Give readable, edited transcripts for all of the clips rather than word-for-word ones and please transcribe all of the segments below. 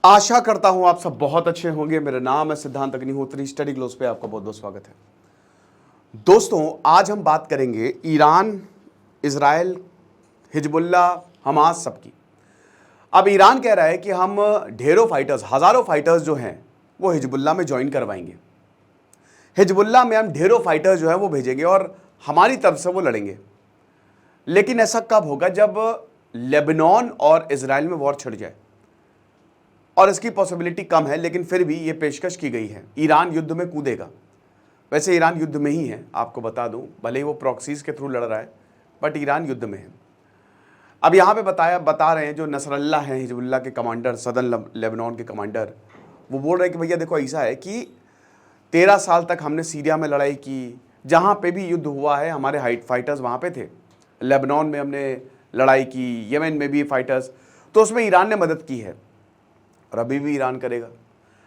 आशा करता हूं आप सब बहुत अच्छे होंगे। मेरा नाम है सिद्धांत अग्निहोत्री। स्टडी ग्लोस पे आपका बहुत बहुत स्वागत है। दोस्तों, आज हम बात करेंगे ईरान, इजराइल, हिजबुल्ला, हमास सबकी। अब ईरान कह रहा है कि हम ढेरों फाइटर्स, हजारों फाइटर्स जो हैं वो हिजबुल्ला में ज्वाइन करवाएंगे। हिजबुल्ला में हम ढेरों फाइटर्स जो है वो भेजेंगे और हमारी तरफ से वो लड़ेंगे। लेकिन ऐसा कब होगा? जब लेबनान और इजराइल में वॉर छिड़ जाए, और इसकी पॉसिबिलिटी कम है, लेकिन फिर भी ये पेशकश की गई है। ईरान युद्ध में कूदेगा। वैसे ईरान युद्ध में ही है, आपको बता दूं, भले ही वो प्रॉक्सीज के थ्रू लड़ रहा है, बट ईरान युद्ध में है। अब यहाँ पे बता रहे हैं जो नसरल्ला हैं, हिजबुल्ला के कमांडर, सदर्न लेबनान के कमांडर, वो बोल रहे हैं कि भैया देखो, ऐसा है कि 13 साल तक हमने सीरिया में लड़ाई की, जहाँ पे भी युद्ध हुआ है हमारे हाइट फाइटर्स वहाँ पे थे। लेबनान में हमने लड़ाई की, यमन में भी फाइटर्स, तो उसमें ईरान ने मदद की है और अभी भी ईरान करेगा।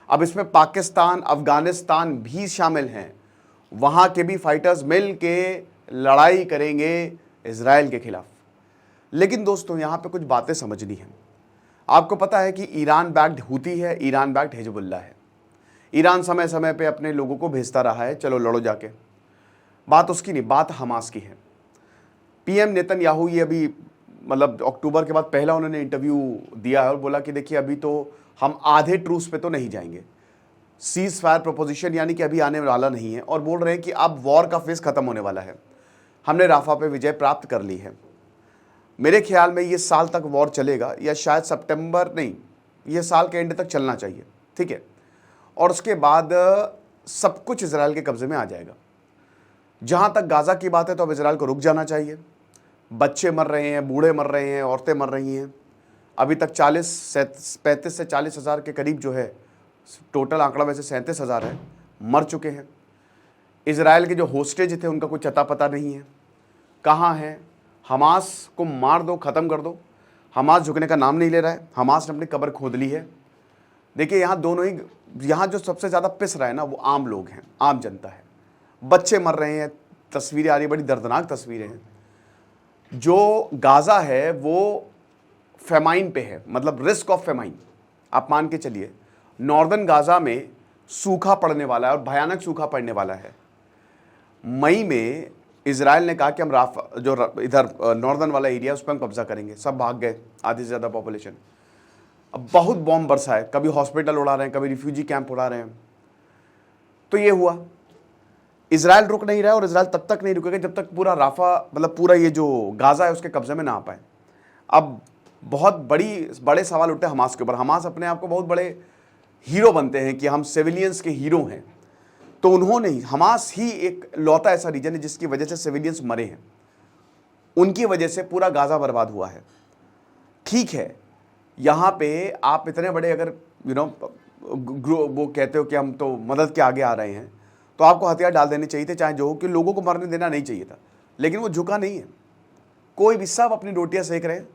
अब इसमें पाकिस्तान, अफगानिस्तान भी शामिल हैं। वहाँ के भी फाइटर्स मिल के लड़ाई करेंगे इजराइल के खिलाफ। लेकिन दोस्तों, यहाँ पे कुछ बातें समझनी हैं। आपको पता है कि ईरान बैक्ड हूती है, ईरान बैक्ड हिजबुल्ला है। ईरान समय समय पे अपने लोगों को भेजता रहा है, चलो लड़ो जाके। बात उसकी नहीं, बात हमास की है। पीएम नेतन्याहू ये अभी मतलब अक्टूबर के बाद पहला उन्होंने इंटरव्यू दिया है और बोला कि देखिए, अभी तो हम आधे ट्रूस पे तो नहीं जाएंगे, सीज फायर प्रोपोजिशन यानी कि अभी आने वाला नहीं है, और बोल रहे हैं कि अब वॉर का फेज खत्म होने वाला है, हमने राफा पे विजय प्राप्त कर ली है। मेरे ख्याल में ये साल तक वॉर चलेगा, या शायद सितंबर नहीं, ये साल के एंड तक चलना चाहिए, ठीक है। और उसके बाद सब कुछ इजराइल के कब्जे में आ जाएगा। जहां तक गाजा की बात है तो अब इजराइल को रुक जाना चाहिए। बच्चे मर रहे हैं, बूढ़े मर रहे हैं, औरतें मर रही हैं। अभी तक 35 से 40 हज़ार के करीब जो है, टोटल आंकड़ा वैसे 37 हज़ार है, मर चुके हैं। इजराइल के जो होस्टेज थे उनका कोई चता पता नहीं है, कहाँ हैं। हमास को मार दो, ख़त्म कर दो। हमास झुकने का नाम नहीं ले रहा है। हमास ने अपनी कब्र खोद ली है। देखिए, यहाँ दोनों ही, यहाँ जो सबसे ज़्यादा पिस रहा है ना, वो आम लोग हैं, आम जनता है। बच्चे मर रहे हैं, तस्वीरें आ रही, बड़ी दर्दनाक तस्वीरें हैं। जो गाज़ा है वो फेमाइन पे है, मतलब रिस्क ऑफ फेमाइन। आप मान के चलिए, नॉर्दर्न गाज़ा में सूखा पड़ने वाला है और भयानक सूखा पड़ने वाला है। मई में इजराइल ने कहा कि हम जो इधर नॉर्दर्न वाला एरिया उस पर हम कब्जा करेंगे। सब भाग गए, आधे से ज़्यादा पॉपुलेशन। अब बहुत बॉम्ब बरसा है, कभी हॉस्पिटल उड़ा रहे हैं, कभी रिफ्यूजी कैंप उड़ा रहे हैं। तो ये हुआ। इजराइल रुक नहीं रहा है और इजराइल तब तक नहीं रुकेगा जब तक पूरा राफा, मतलब पूरा ये जो गाज़ा है उसके कब्जे में ना आ पाए। अब बहुत बड़े सवाल उठते हैं हमास के ऊपर। हमास अपने आप को बहुत बड़े हीरो बनते हैं कि हम सिविलियंस के हीरो हैं, तो उन्होंने ही, हमास ही एक लौता ऐसा रीजन है जिसकी वजह से सिविलियंस मरे हैं। उनकी वजह से पूरा गाज़ा बर्बाद हुआ है। ठीक है, यहाँ पे आप इतने बड़े अगर वो कहते हो कि हम तो मदद के आगे आ रहे हैं, तो आपको हथियार डाल देने चाहिए थे, चाहे जो हो, कि लोगों को मरने देना नहीं चाहिए था। लेकिन वो झुका नहीं है, कोई भी, सब अपनी रोटियां सेक रहे हैं।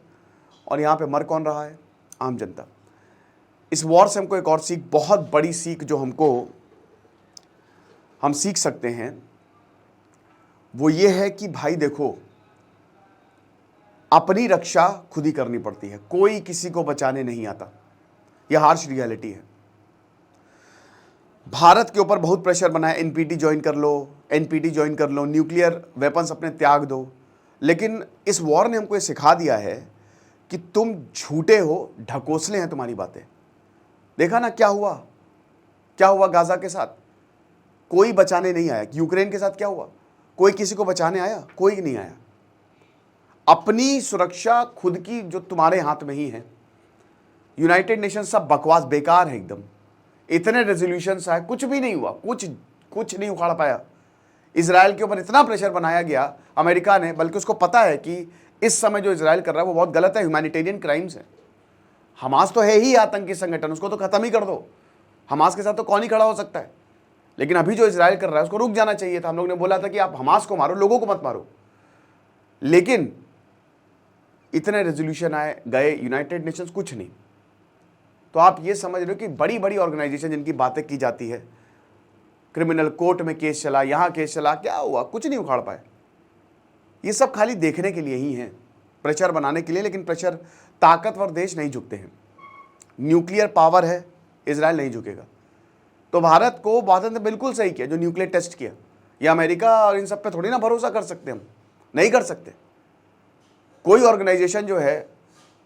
और यहाँ पे मर कौन रहा है? आम जनता। इस वॉर से हमको एक और सीख, बहुत बड़ी सीख जो हम सीख सकते हैं, वो ये है कि भाई देखो, अपनी रक्षा खुद ही करनी पड़ती है, कोई किसी को बचाने नहीं आता। यह हार्श रियलिटी है। भारत के ऊपर बहुत प्रेशर बना है, एनपीटी ज्वाइन कर लो, एनपीटी ज्वाइन कर लो, न्यूक्लियर वेपन्स अपने त्याग दो। लेकिन इस वॉर ने हमको ये सिखा दिया है कि तुम झूठे हो, ढकोसले हैं तुम्हारी बातें। देखा ना क्या हुआ, क्या हुआ गाजा के साथ? कोई बचाने नहीं आया। यूक्रेन के साथ क्या हुआ? कोई किसी को बचाने आया? कोई नहीं आया। अपनी सुरक्षा खुद की जो तुम्हारे हाथ में ही है। यूनाइटेड नेशन सब बकवास, बेकार है एकदम। इतने रेजोल्यूशंस आए, कुछ भी नहीं हुआ, कुछ नहीं उखाड़ पाया। इजराइल के ऊपर इतना प्रेशर बनाया गया अमेरिका ने, बल्कि उसको पता है कि इस समय जो इजराइल कर रहा है वो बहुत गलत है, ह्यूमैनिटेरियन क्राइम्स है। हमास तो है ही आतंकी संगठन, उसको तो खत्म ही कर दो। हमास के साथ तो कौन ही खड़ा हो सकता है। लेकिन अभी जो इजराइल कर रहा है उसको रुक जाना चाहिए था। हम लोग ने बोला था कि आप हमास को मारो, लोगों को मत मारो। लेकिन इतने रेजोल्यूशन आए गए, यूनाइटेड नेशंस कुछ नहीं। तो आप ये समझ रहे हो कि बड़ी बड़ी ऑर्गेनाइजेशन जिनकी बातें की जाती है, क्रिमिनल कोर्ट में केस चला, यहाँ केस चला, क्या हुआ? कुछ नहीं उखाड़ पाए। ये सब खाली देखने के लिए ही है, प्रेशर बनाने के लिए। लेकिन प्रेशर, ताकतवर देश नहीं झुकते हैं। न्यूक्लियर पावर है, इजराइल नहीं झुकेगा। तो भारत को भारत ने बिल्कुल सही किया जो न्यूक्लियर टेस्ट किया। या अमेरिका और इन सब पे थोड़ी ना भरोसा कर सकते, हम नहीं कर सकते। कोई ऑर्गेनाइजेशन जो है,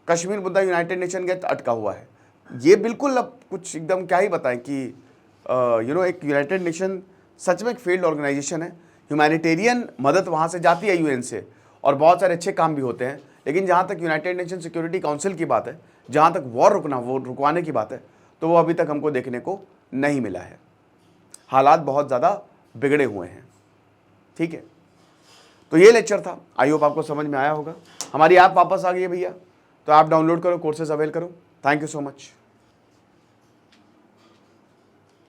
कश्मीर मुद्दा यूनाइटेड नेशन के अटका हुआ है, ये बिल्कुल अब कुछ एकदम क्या ही बताएं कि एक यूनाइटेड नेशन सच में एक फेल्ड ऑर्गेनाइजेशन है। ह्यूमैनिटेरियन मदद वहाँ से जाती है यूएन से, और बहुत सारे अच्छे काम भी होते हैं, लेकिन जहाँ तक यूनाइटेड नेशन सिक्योरिटी काउंसिल की बात है, जहाँ तक वॉर रुकवाने की बात है, तो वो अभी तक हमको देखने को नहीं मिला है। हालात बहुत ज़्यादा बिगड़े हुए हैं। ठीक है, तो ये लेक्चर था, आई होप आपको समझ में आया होगा। हमारी ऐप वापस आ गई है भैया, तो ऐप डाउनलोड करो, कोर्सेज अवेल करो। Thank you so much.